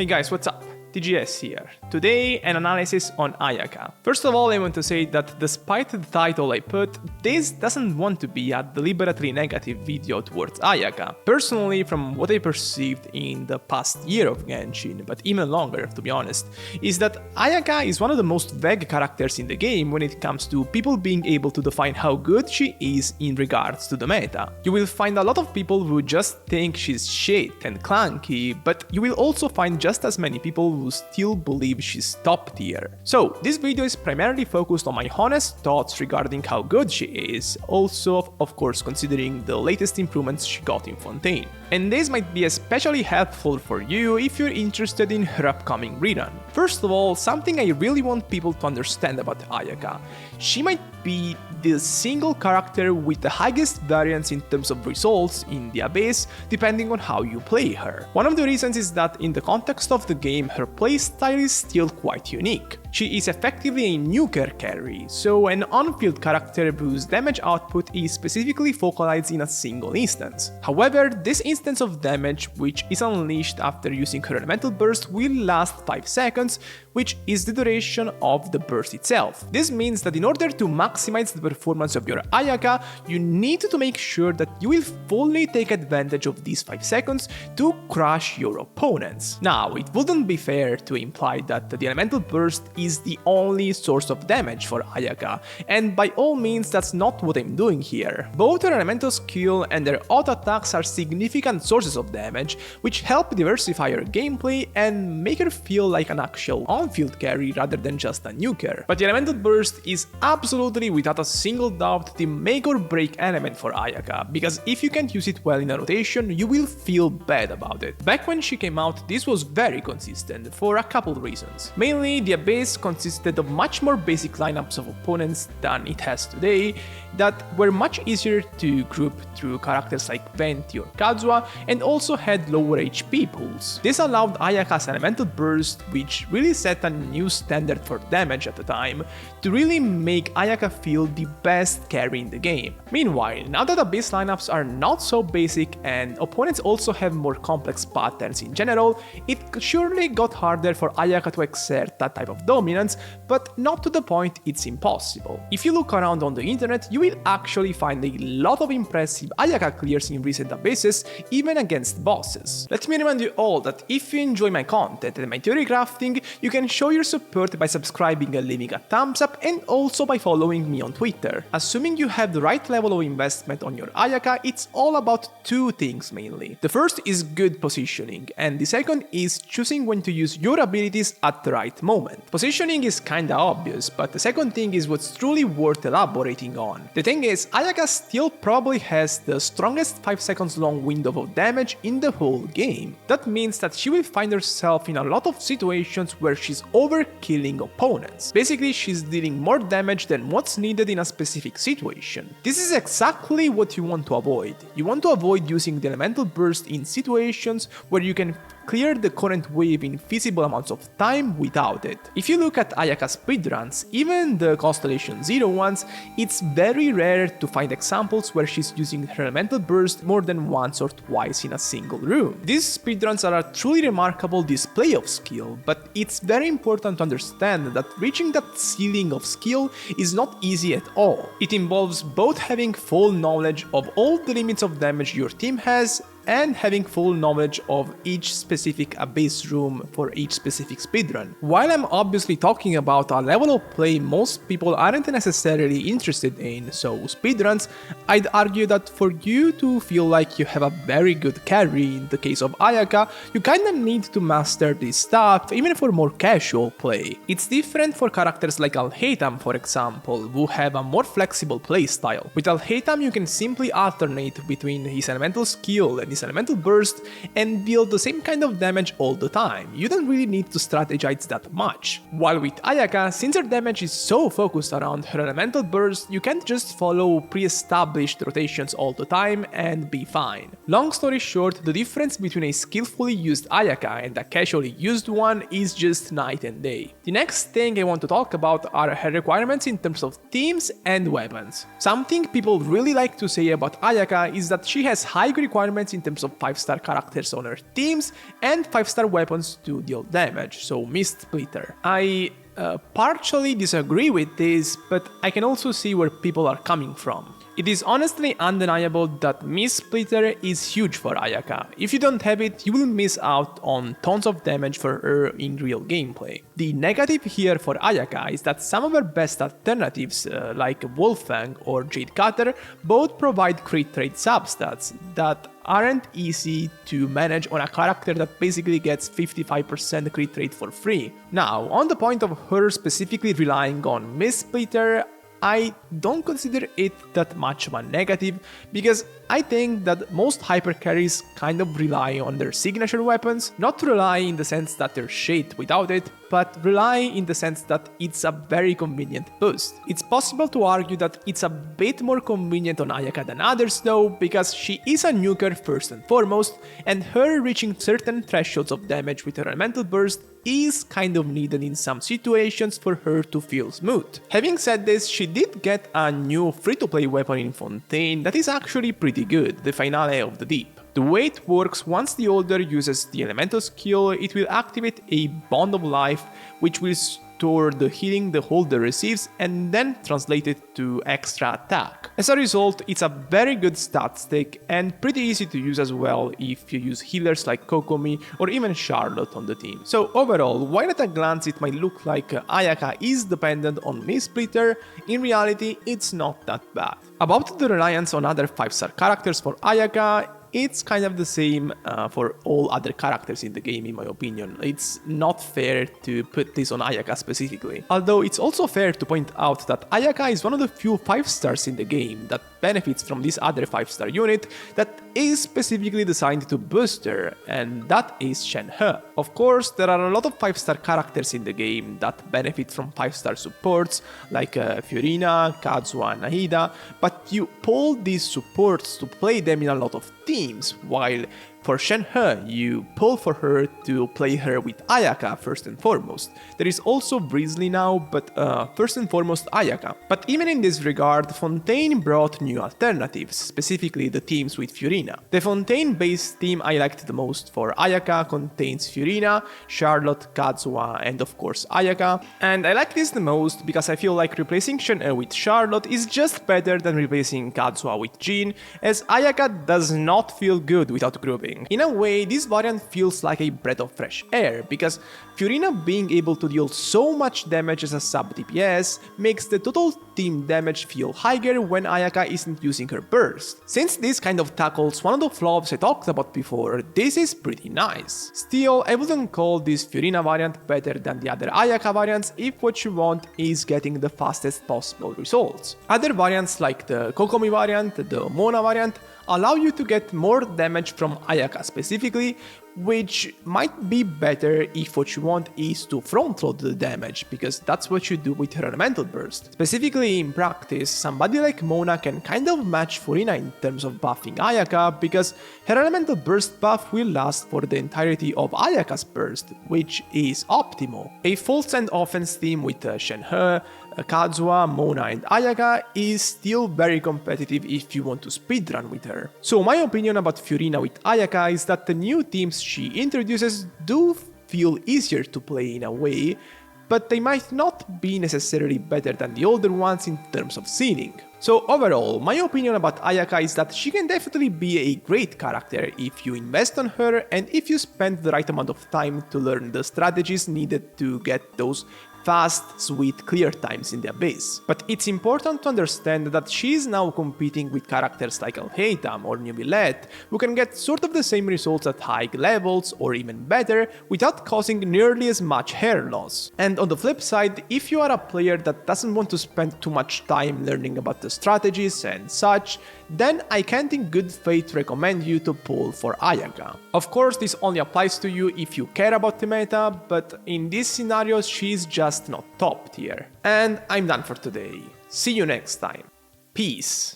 Hey guys, what's up? TGS here. Today, an analysis on Ayaka. First of all, I want to say that despite the title I put, this doesn't want to be a deliberately negative video towards Ayaka. Personally, from what I perceived in the past year of Genshin, but even longer to be honest, is that Ayaka is one of the most vague characters in the game when it comes to people being able to define how good she is in regards to the meta. You will find a lot of people who just think she's shit and clunky, but you will also find just as many people who still believe she's top tier. So this video is primarily focused on my honest thoughts regarding how good she is, also of course considering the latest improvements she got in Fontaine. And this might be especially helpful for you if you're interested in her upcoming rerun. First of all, something I really want people to understand about Ayaka. She might be the single character with the highest variance in terms of results in the Abyss, depending on how you play her. One of the reasons is that in the context of the game, her playstyle is still quite unique. She is effectively a nuker carry, so an on-field character whose damage output is specifically focalized in a single instance. However, this instance of damage, which is unleashed after using her elemental burst, will last 5 seconds, which is the duration of the burst itself. This means that in order to maximize the performance of your Ayaka, you need to make sure that you will fully take advantage of these 5 seconds to crush your opponents. Now, it wouldn't be fair to imply that the elemental burst is the only source of damage for Ayaka, and by all means that's not what I'm doing here. Both her elemental skill and her auto attacks are significant sources of damage, which help diversify her gameplay and make her feel like an actual on-field carry rather than just a nuker. But the elemental burst is absolutely without a single doubt the make or break element for Ayaka, because if you can't use it well in a rotation, you will feel bad about it. Back when she came out, this was very consistent for a couple reasons. Mainly, the Abyss consisted of much more basic lineups of opponents than it has today, that were much easier to group through characters like Venti or Kazuha, and also had lower HP pools. This allowed Ayaka's elemental burst, which really set a new standard for damage at the time, to really make Ayaka feel the best carry in the game. Meanwhile, now that Abyss lineups are not so basic and opponents also have more complex patterns in general, it surely got harder for Ayaka to exert that type of dominance, but not to the point it's impossible. If you look around on the internet, you will actually find a lot of impressive Ayaka clears in recent Abysses, even against bosses. Let me remind you all that if you enjoy my content and my theory crafting, you can show your support by subscribing and leaving a thumbs up, and also by following me on Twitter. Assuming you have the right level of investment on your Ayaka, it's all about two things mainly. The first is good positioning, and the second is choosing when to use your abilities at the right moment. Positioning is kinda obvious, but the second thing is what's truly worth elaborating on. The thing is, Ayaka still probably has the strongest 5 seconds long window of damage in the whole game. That means that she will find herself in a lot of situations where she's overkilling opponents. Basically, she's dealing more damage than what's needed in a specific situation. This is exactly what you want to avoid. You want to avoid using the elemental burst in situations where you can clear the current wave in feasible amounts of time without it. If you look at Ayaka's speedruns, even the Constellation Zero ones, it's very rare to find examples where she's using her elemental burst more than once or twice in a single room. These speedruns are a truly remarkable display of skill, but it's very important to understand that reaching that ceiling of skill is not easy at all. It involves both having full knowledge of all the limits of damage your team has and having full knowledge of each specific Abyss room for each specific speedrun. While I'm obviously talking about a level of play most people aren't necessarily interested in, so speedruns, I'd argue that for you to feel like you have a very good carry in the case of Ayaka, you kinda need to master this stuff even for more casual play. It's different for characters like Alhaitham, for example, who have a more flexible playstyle. With Alhaitham, you can simply alternate between his elemental skill and his elemental burst and deal the same kind of damage all the time. You don't really need to strategize that much. While with Ayaka, since her damage is so focused around her elemental burst, you can't just follow pre-established established rotations all the time and be fine. Long story short, the difference between a skillfully used Ayaka and a casually used one is just night and day. The next thing I want to talk about are her requirements in terms of teams and weapons. Something people really like to say about Ayaka is that she has high requirements in terms of 5-star characters on her teams and 5-star weapons to deal damage, so Mist Splitter. I partially disagree with this, but I can also see where people are coming from. It is honestly undeniable that Mist Splitter is huge for Ayaka. If you don't have it, you will miss out on tons of damage for her in real gameplay. The negative here for Ayaka is that some of her best alternatives, like Wolffang or Jade Cutter, both provide crit rate substats that aren't easy to manage on a character that basically gets 55% crit rate for free. Now, on the point of her specifically relying on Mist Splitter, I don't consider it that much of a negative, because I think that most hyper carries kind of rely on their signature weapons, not rely in the sense that they're shit without it, but rely in the sense that it's a very convenient boost. It's possible to argue that it's a bit more convenient on Ayaka than others though, because she is a nuker first and foremost, and her reaching certain thresholds of damage with her elemental burst is kind of needed in some situations for her to feel smooth. Having said this, she did get a new free-to-play weapon in Fontaine that is actually pretty good, the Finale of the Deep. The way it works, once the holder uses the elemental skill, it will activate a Bond of Life, which will store the healing the holder receives and then translate it to extra attack. As a result, it's a very good stat stick and pretty easy to use as well if you use healers like Kokomi or even Charlotte on the team. So overall, while at a glance it might look like Ayaka is dependent on Mist Splitter, in reality it's not that bad. About the reliance on other 5-star characters for Ayaka, it's kind of the same for all other characters in the game, in my opinion. It's not fair to put this on Ayaka specifically. Although it's also fair to point out that Ayaka is one of the few 5-stars in the game that benefits from this other 5-star unit that is specifically designed to boost her, and that is Shenhe. Of course, there are a lot of 5-star characters in the game that benefit from 5-star supports, like Furina, Kazuha, and Nahida, but you pull these supports to play them in a lot of teams, while for Shenhe, you pull for her to play her with Ayaka first and foremost. There is also Breezely now, but first and foremost Ayaka. But even in this regard, Fontaine brought new alternatives, specifically the teams with Furina. The Fontaine-based team I liked the most for Ayaka contains Furina, Charlotte, Kazuha, and of course Ayaka. And I like this the most because I feel like replacing Shenhe with Charlotte is just better than replacing Kazuha with Jean, as Ayaka does not feel good without grouping. In a way, this variant feels like a breath of fresh air, because Furina being able to deal so much damage as a sub DPS makes the total team damage feel higher when Ayaka isn't using her burst. Since this kind of tackles one of the flaws I talked about before, this is pretty nice. Still, I wouldn't call this Furina variant better than the other Ayaka variants if what you want is getting the fastest possible results. Other variants like the Kokomi variant, the Mona variant, allow you to get more damage from Ayaka specifically, which might be better if what you want is to front load the damage, because that's what you do with her elemental burst. Specifically in practice, somebody like Mona can kind of match Furina in terms of buffing Ayaka, because her elemental burst buff will last for the entirety of Ayaka's burst, which is optimal. A full send offense team with Shenhe, Kazuha, Mona, and Ayaka is still very competitive if you want to speedrun with her. So my opinion about Furina with Ayaka is that the new teams she introduces do feel easier to play in a way, but they might not be necessarily better than the older ones in terms of ceiling. So overall, my opinion about Ayaka is that she can definitely be a great character if you invest on her and if you spend the right amount of time to learn the strategies needed to get those fast, sweet clear times in the Abyss. But it's important to understand that she is now competing with characters like Alhaitham or Nubillet, who can get sort of the same results at high levels or even better without causing nearly as much hair loss. And on the flip side, if you are a player that doesn't want to spend too much time learning about the strategies and such, then I can't in good faith recommend you to pull for Ayaka. Of course, this only applies to you if you care about the meta, but in these scenarios she's just not top tier. And I'm done for today. See you next time. Peace.